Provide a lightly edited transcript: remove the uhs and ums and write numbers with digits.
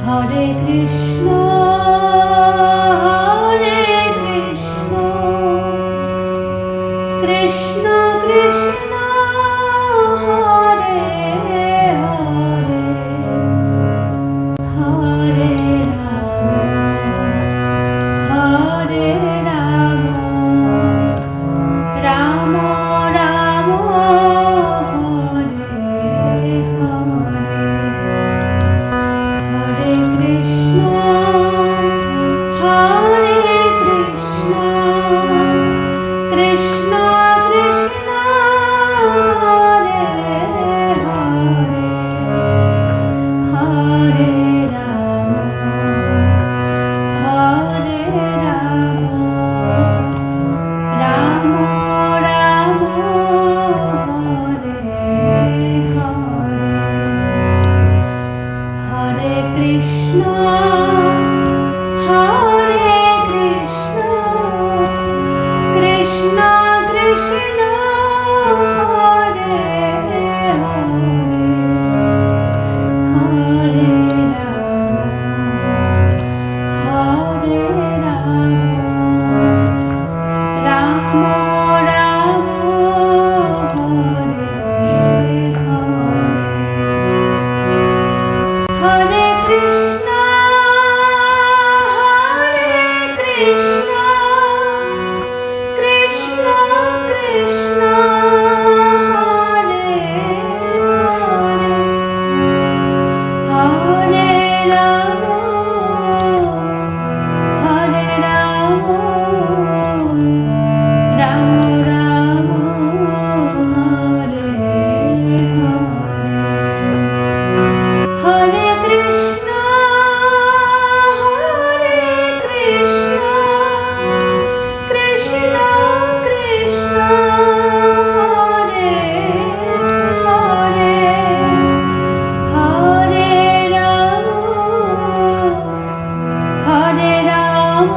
Hare Krishna Krishna Krishna Hare Hare Hare Hare Ram Ram Ram Hare Hare Hare Krishna Krishna Krishna Hare Hare Hare Ram Ram Ram Hare Hare Hare Krishna Krishna Krishna Hare Hare Hare Ram Ram Ram Hare Hare Hare Krishna Krishna Krishna Hare Hare Hare Ram Ram Ram Hare Hare Hare Krishna Krishna Krishna Hare Hare Hare Ram